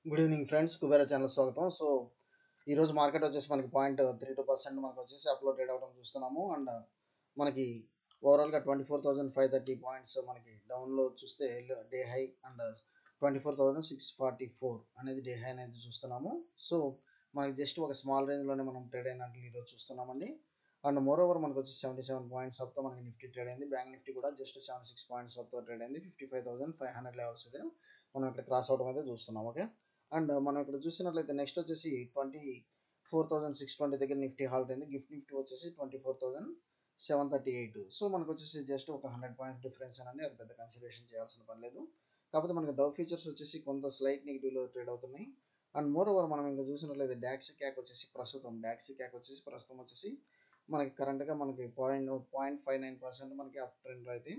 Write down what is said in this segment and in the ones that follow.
Good evening friends, Kubera channel స్వాగతం. So ఈరోజు market వచ్చేసి మనకి 0.32% మనకు వచ్చేసి అప్లో ట్రేడ్ అవ్వడం చూస్తున్నాము. అండ్ మనకి ఓవరాల్గా 24,530 పాయింట్స్ మనకి డౌన్లో చూస్తే డే హై అండ్ 24,644 అనేది డే హై అనేది చూస్తున్నాము. సో మనకి జస్ట్ ఒక స్మాల్ రేంజ్లోనే మనం ట్రేడ్ అయినట్లు ఈరోజు చూస్తున్నామండి. అండ్ మోర్ ఓవర్ మనకు వచ్చి 77 పాయింట్స్ అప్తో మనకి నిఫ్టీ ట్రేడ్ అయింది. బ్యాంక్ నిఫ్టీ కూడా జస్ట్ 76 పాయింట్స్ అప్తో ట్రేడ్ అయింది. 55,500 లెవెల్స్ అయితే మనం ఇక్కడ క్రాస్ అవడం అయితే చూస్తున్నాం. ఓకే, అండ్ మనం ఇక్కడ చూసినట్లయితే నెక్స్ట్ వచ్చేసి 24,620 దగ్గర నిఫ్టీ హాల్ట్ అయింది. గిఫ్ట్ నిఫ్టీ వచ్చేసి 24,738. సో మనకు వచ్చేసి జస్ట్ ఒక 100 పాయింట్స్ డిఫరెన్స్ అని అది పెద్ద కన్సిడరేషన్ చేయాల్సిన పని లేదు. కాకపోతే మనకి డవ్ ఫీచర్స్ వచ్చేసి కొంత స్లైట్ నెగిటివ్లో ట్రేడ్ అవుతున్నాయి. అండ్ మోర్ ఓవర్ మనం ఇంకా చూసినట్లయితే డాక్సీ క్యాక్ వచ్చేసి ప్రస్తుతం వచ్చేసి మనకి కరెంట్గా మనకి 0.59% మనకి అప్ ట్రెండ్లో అయితే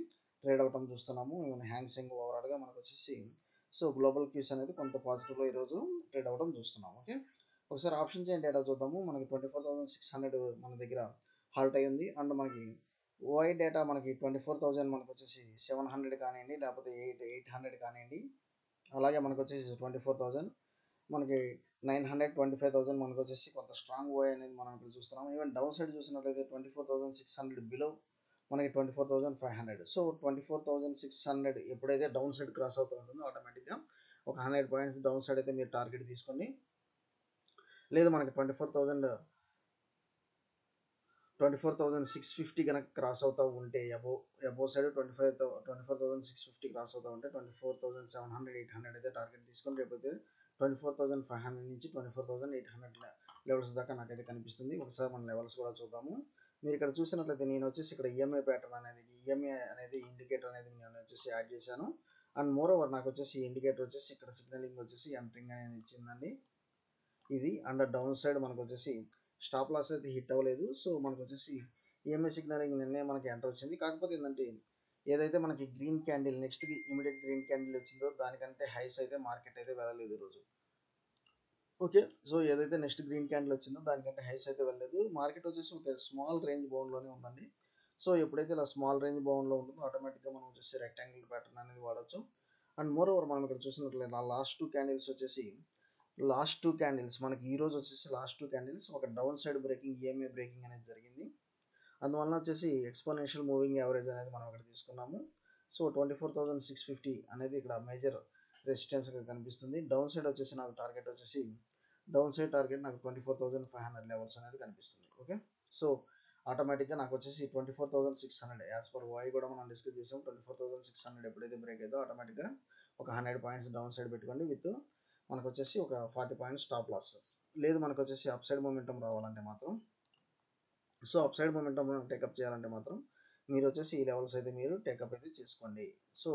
ట్రేడ్ అవటం చూస్తున్నాము. ఈవెన్ హ్యాంగ్సెంగ్ ఓవరాల్గా మనకు వచ్చేసి సో గ్లోబల్ క్యూస్ అనేది కొంత పాజిటివ్లో ఈరోజు ట్రేడ్ అవ్వడం చూస్తున్నాం. ఓకే, ఒకసారి ఆప్షన్ చేయండి డేటా చూద్దాము. మనకి 24,600 మన దగ్గర హాల్ట్ అయ్యింది. అండ్ మనకి ఓఐ డేటా మనకి 24,000 మనకు వచ్చేసి 700 కానివ్వండి, లేకపోతే 800 కానివ్వండి, అలాగే మనకు వచ్చేసి 24,000 మనకి 925,000 మనకు వచ్చేసి కొంత స్ట్రాంగ్ ఓఐ అనేది మనం ఇప్పుడు చూస్తున్నాం. ఈవెన్ డౌన్ సైడ్ చూసినట్లయితే 24,600 బిలో మనకి 24,500. సో 24,600 ఎప్పుడైతే డౌన్ సైడ్ క్రాస్ అవుతూ ఉంటుందో ఆటోమేటిక్గా ఒక 100 పాయింట్స్ డౌన్ సైడ్ అయితే మీరు టార్గెట్ తీసుకోండి. లేదు మనకి 24,650 కనుక క్రాస్ అవుతూ ఉంటే అబో సైడ్ 24,650 క్రాస్ అవుతూ ఉంటే 24,700 800 అయితే టార్గెట్ తీసుకొని లేకపోతే 24,500 నుంచి 24,800 లెవెల్స్ దాకా నాకైతే కనిపిస్తుంది. ఒకసారి మన లెవెల్స్ కూడా చూద్దాము. మీరు ఇక్కడ చూసినట్లయితే నేను వచ్చేసి ఇక్కడ ఈఎంఐ ప్యాటర్న్ అనేది ఇండికేటర్ అనేది నేను వచ్చేసి యాడ్ చేశాను. అండ్ మోర్ ఓవర్ నాకు వచ్చేసి ఇండికేటర్ వచ్చేసి ఇక్కడ సిగ్నలింగ్ వచ్చేసి ఎంటరింగ్ అనేది ఇచ్చిందండి ఇది. అండ్ డౌన్ సైడ్ మనకు వచ్చేసి స్టాప్ లాస్ అయితే హిట్ అవ్వలేదు. సో మనకు వచ్చేసి ఈఎంఐ సిగ్నలింగ్ నిన్నే మనకి ఎంటర్ వచ్చింది. కాకపోతే ఏంటంటే ఏదైతే మనకి green candle next immediate green candle వచ్చిందో దానికంటే హైస్ అయితే మార్కెట్ అయితే వెళ్ళలేదు ఈరోజు. ఓకే, సో ఏదైతే నెక్స్ట్ గ్రీన్ క్యాండిల్ వచ్చిందో దానికంటే హైస్ అయితే వెళ్ళలేదు. మార్కెట్ వచ్చేసి ఒక స్మాల్ రేంజ్ బౌండ్లోనే ఉందండి. సో ఎప్పుడైతే ఇలా స్మాల్ రేంజ్ బౌండ్లో ఉంటుందో ఆటోమేటిక్గా మనం వచ్చేసి రెక్టాంగిల్ ప్యాటర్న్ అనేది వాడచ్చు. అండ్ మోర్ ఓవర్ మనం ఇక్కడ చూసినట్లయితే లాస్ట్ టూ క్యాండిల్స్ మనకి ఈ రోజు వచ్చేసి లాస్ట్ టూ క్యాండిల్స్ ఒక down side breaking EMI breaking అనేది జరిగింది. అందువలన వచ్చేసి ఎక్స్పోనెన్షియల్ మూవింగ్ యావరేజ్ అనేది మనం ఇక్కడ తీసుకున్నాము. సో 24,650 అనేది ఇక్కడ మేజర్ రెసిస్టెన్స్గా కనిపిస్తుంది. డౌన్ సైడ్ వచ్చేసి నాకు టార్గెట్ నాకు 24,500 లెవెల్స్ అనేది కనిపిస్తుంది. ఓకే, సో ఆటోమేటిక్గా నాకు వచ్చేసి 24,600 యాజ్ పర్ ఓఐ కూడా మనం డిస్కస్ చేసాం. 24,600 ఎప్పుడైతే బ్రేక్ అయిందో ఆటోమేటిక్గా ఒక 100 పాయింట్స్ డౌన్ సైడ్ పెట్టుకోండి విత్ మనకు వచ్చేసి ఒక 40 పాయింట్స్ స్టాప్ లాస్. లేదు మనకు వచ్చేసి అప్ సైడ్ మొమెంటం రావాలంటే మాత్రం so up side momentum take up చేయాలంటే మాత్రం మీరు వచ్చేసి ఈ లెవెల్స్ అయితే మీరు టేకప్ అయితే చేసుకోండి. సో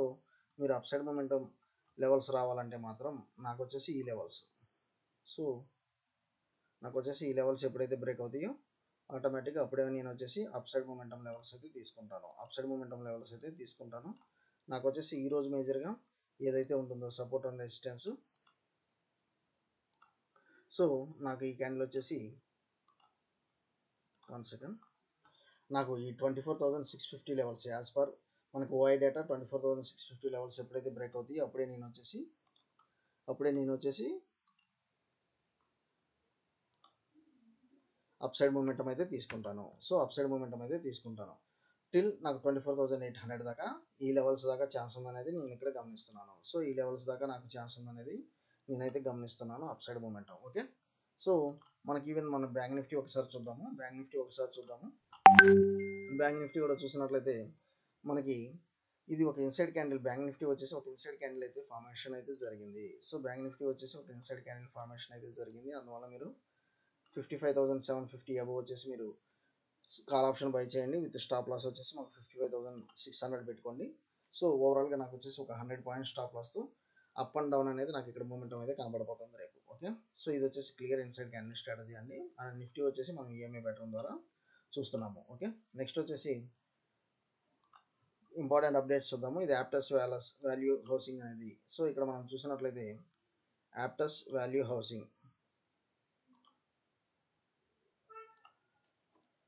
మీరు అప్ సైడ్ మొమెంటం లెవెల్స్ రావాలంటే మాత్రం నాకు వచ్చేసి ఈ లెవెల్స్ ఎప్పుడైతే బ్రేక్ అవుతాయో ఆటోమేటిక్గా అప్పుడే నేను వచ్చేసి అప్ సైడ్ మొమెంటం లెవెల్స్ అయితే తీసుకుంటాను. నాకు వచ్చేసి ఈరోజు మేజర్గా ఏదైతే ఉంటుందో సపోర్ట్ అండ్ రెసిస్టెన్స్. సో నాకు ఈ క్యాండిల్ వచ్చేసి 1 సెకండ్ నాకు ఈ 24,650 లెవెల్స్ యాజ్ పర్ మనకు ఓఐ డేటా 24,650 లెవెల్స్ ఎప్పుడైతే బ్రేక్ అవుతాయో అప్పుడే నేను వచ్చేసి అప్ సైడ్ మూమెంటం అయితే తీసుకుంటాను. టిల్ నాకు 24,800 దాకా ఈ లెవెల్స్ దాకా ఛాన్స్ ఉందనేది నేను ఇక్కడ గమనిస్తున్నాను. సో ఈ లెవెల్స్ దాకా నాకు ఛాన్స్ ఉందనేది నేనైతే గమనిస్తున్నాను upside momentum. Okay, so మనకి ఈవెన్ మన బ్యాంక్ నిఫ్టీ ఒకసారి చూద్దాము. బ్యాంక్ నిఫ్టీ కూడా చూసినట్లయితే మనకి ఇది ఒక ఇన్సైడ్ క్యాండిల్. బ్యాంక్ నిఫ్టీ వచ్చేసి ఒక ఇన్సైడ్ క్యాండిల్ అయితే ఫార్మేషన్ అయితే జరిగింది. సో బ్యాంక్ నిఫ్టీ వచ్చేసి ఒక ఇన్సైడ్ క్యాండిల్ ఫార్మేషన్ అయితే జరిగింది. అందువల్ల మీరు 55,750 అబవ్ వచ్చేసి మీరు కాల్ ఆప్షన్ బై చేయండి విత్ స్టాప్ లాస్ వచ్చేసి మాకు 55,600 పెట్టుకోండి. సో ఓవరాల్గా నాకు వచ్చేసి ఒక 100 పాయింట్స్ స్టాప్ లాస్తో అప్ అండ్ డౌన్ అనేది నాకు ఇక్కడ మూమెంటం అయితే కనబడిపోతుంది రేపు. ఓకే, సో ఇది వచ్చేసి క్లియర్ ఇన్సైడ్ క్యాండిల్ స్ట్రాటజీ అండి. అండ్ నిఫ్టీ వచ్చేసి మనం ఈఎంఐ ప్యాటర్న్ ద్వారా చూస్తున్నాము. ఓకే, నెక్స్ట్ వచ్చేసి ఇంపార్టెంట్ అప్డేట్స్ చూద్దాము. ఇది యాప్టస్ వాల్యూ హౌసింగ్ అనేది. సో ఇక్కడ మనం చూసినట్లయితే యాప్టస్ వాల్యూ హౌసింగ్.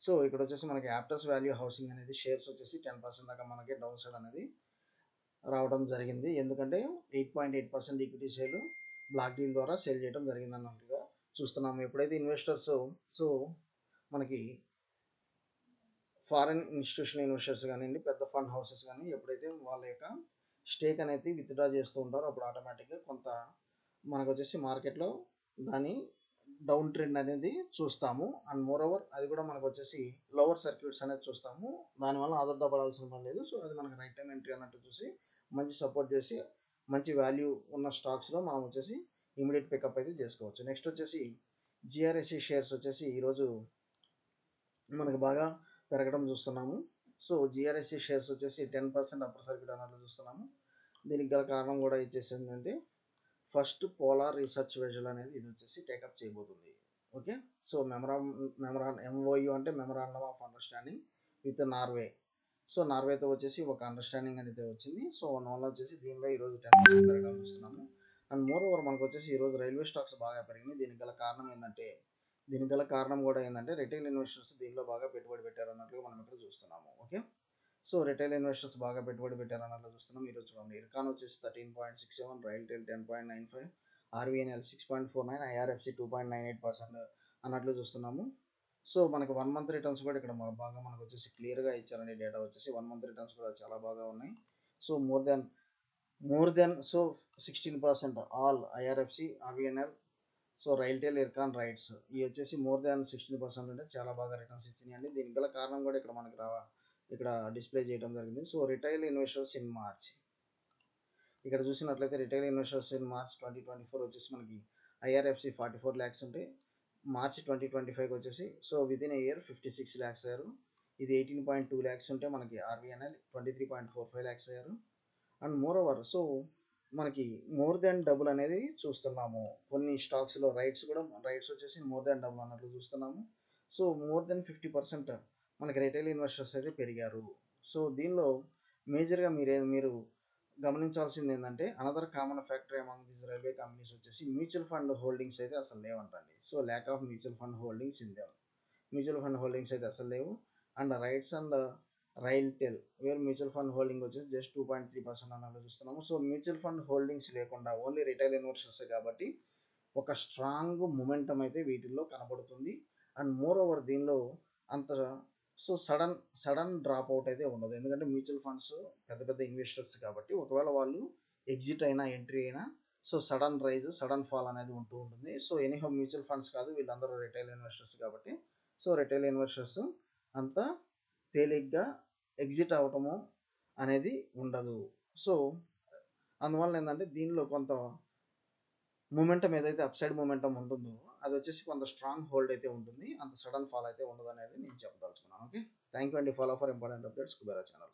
సో ఇక్కడ వచ్చేసి మనకి యాప్టస్ వాల్యూ హౌసింగ్ అనేది షేర్స్ వచ్చేసి 10% దాకా మనకి డౌన్ సైడ్ అనేది రావడం జరిగింది. ఎందుకంటే 8.8% ఈక్విటీ షేర్లు బ్లాక్ డీల్ ద్వారా సేల్ చేయడం జరిగింది అన్నట్టుగా చూస్తున్నాము. ఎప్పుడైతే ఇన్వెస్టర్స్ సో మనకి ఫారెన్ ఇన్స్టిట్యూషనల్ ఇన్వెస్టర్స్ కానివ్వండి, పెద్ద ఫండ్ హౌసెస్ కానీ ఎప్పుడైతే వాళ్ళ యొక్క స్టేక్ అనేది విత్డ్రా చేస్తూ ఉంటారో అప్పుడు ఆటోమేటిక్గా కొంత మనకు వచ్చేసి మార్కెట్లో దాని డౌన్ ట్రెండ్ అనేది చూస్తాము. అండ్ మోర్ ఓవర్ అది కూడా మనకు వచ్చేసి లోవర్ సర్క్యూట్స్ అనేది చూస్తాము. దానివల్ల ఆధారపడాల్సిన పని లేదు. సో అది మనకు రైట్ టైం ఎంట్రీ అన్నట్టు చూసి మంచి సపోర్ట్ చేసి మంచి వాల్యూ ఉన్న స్టాక్స్లో మనం వచ్చేసి ఇమీడియట్ పికప్ అయితే చేసుకోవచ్చు. నెక్స్ట్ వచ్చేసి జిఆర్ఎస్సి షేర్స్ వచ్చేసి ఈరోజు మనకు బాగా పెరగడం చూస్తున్నాము. సో జిఆర్ఎస్సి షేర్స్ వచ్చేసి 10% అప్పర్ సర్క్యూట్ అన్నట్లు చూస్తున్నాము. దీనికి గల కారణం కూడా ఇచ్చేసి ఏంటంటే ఫస్ట్ పోలార్ రీసెర్చ్ వెజల్ అనేది ఇది వచ్చేసి టేకప్ చేయబోతుంది. ఓకే, సో ఎంఓయు అంటే memorandum of understanding with Norway. So నార్వేతో వచ్చేసి ఒక అండర్స్టాండింగ్ అనేది వచ్చింది. సో అందువల్ల వచ్చేసి దీనిలో ఈరోజు 10% పెరగడం చూస్తున్నాము. అండ్ మోర్ ఓవర్ మనకు వచ్చేసి ఈరోజు రైల్వే స్టాక్స్ బాగా పెరిగినాయి. దీనికి గల కారణం కూడా ఏంటంటే రిటైల్ ఇన్వెస్టర్స్ దీనిలో బాగా పెట్టుబడి పెట్టారు అన్నట్లుగా మనం ఇక్కడ చూస్తున్నాము. ఓకే, సో రిటైల్ ఇన్వెస్టర్స్ బాగా పెట్టుబడి పెట్టారు అన్నట్లు చూస్తున్నాం. ఈరోజు చూడండి ఇర్కాన్ వచ్చేసి 13.67, రైల్టెల్ 10.95, ఆర్వీఎన్ఎల్ 6.49, ఐఆర్ఎఫ్సి 2.98% అన్నట్లు చూస్తున్నాము. సో మనకి 1 మంత్ రిటర్న్స్ కూడా ఇక్కడ బాగా మనకు వచ్చేసి క్లియర్గా ఇచ్చారండి. డేటా వచ్చేసి 1 మంత్ రిటర్న్స్ కూడా చాలా బాగా ఉన్నాయి. So more than so 16% all IRFC, RVNL, so RailTel, Ircon, rights ఇవి వచ్చేసి మోర్ దాన్ 16% అంటే చాలా బాగా రిటర్న్స్ ఇచ్చినాయండి. దీనికి గల కారణం కూడా ఇక్కడ మనకి ఇక్కడ డిస్ప్లే చేయడం జరిగింది. So retail investors in March ఇక్కడ చూసినట్లయితే రిటైల్ ఇన్వెస్టర్స్ ఇన్ మార్చ్ 2024 వచ్చేసి మనకి ఐఆర్ఎఫ్సి 44 lakhs ఉంటే మార్చ్ 2025 వచ్చేసి so with in a year 56 lakhs అయ్యారు. ఇది 18.2 lakhs ఉంటే మనకి ఆర్వీఎన్ఎల్ 23.45 lakhs అయ్యారు. అండ్ మోర్ ఓవర్ సో మనకి మోర్ దెన్ డబుల్ అనేది చూస్తున్నాము. కొన్ని స్టాక్స్లో రైట్స్ వచ్చేసి మోర్ దెన్ డబుల్ అన్నట్లు చూస్తున్నాము. సో మోర్ దెన్ 50% మనకి రిటైల్ ఇన్వెస్టర్స్ అయితే పెరిగారు. సో దీనిలో మేజర్గా మీరు గమనించాల్సింది ఏంటంటే another common factor among these railway companies వచ్చేసి మ్యూచువల్ ఫండ్ హోల్డింగ్స్ అయితే అసలు లేవంటండి. So lack of mutual fund holdings అయితే అసలు లేవు. And RITES and RailTel where mutual fund holding వచ్చేసి జస్ట్ 2.3% అన్నట్లు చూస్తున్నాము. సో మ్యూచువల్ ఫండ్ హోల్డింగ్స్ లేకుండా ఓన్లీ రిటైల్ ఇన్వెస్టర్స్ కాబట్టి ఒక స్ట్రాంగ్ మొమెంటం అయితే వీటిల్లో కనబడుతుంది. అండ్ మోర్ ఓవర్ దీనిలో అంత సో సడన్ డ్రాప్ అవుట్ అయితే ఉండదు. ఎందుకంటే మ్యూచువల్ ఫండ్స్ పెద్ద ఇన్వెస్టర్స్ కాబట్టి ఒకవేళ వాళ్ళు ఎగ్జిట్ అయినా ఎంట్రీ అయినా so sudden rise sudden fall అనేది ఉంటూ ఉంటుంది. సో ఎనీహౌ మ్యూచువల్ ఫండ్స్ కాదు, వీళ్ళందరూ రిటైల్ ఇన్వెస్టర్స్ కాబట్టి సో రిటైల్ ఇన్వెస్టర్స్ అంతా తేలిగ్గా ఎగ్జిట్ అవటము అనేది ఉండదు. సో అందువల్ల ఏంటంటే దీనిలో కొంత మూమెంటం ఏదైతే అప్సైడ్ మూమెంటం ఉంటుందో అది వచ్చేసి కొంత స్ట్రాంగ్ హోల్డ్ అయితే ఉంటుంది. అంత సడన్ ఫాల్ అయితే ఉండదు అనేది నేను చెప్పదలుచుకున్నాను. ఓకే, థ్యాంక్ యూ అండి. Follow for important updates Kubera channel.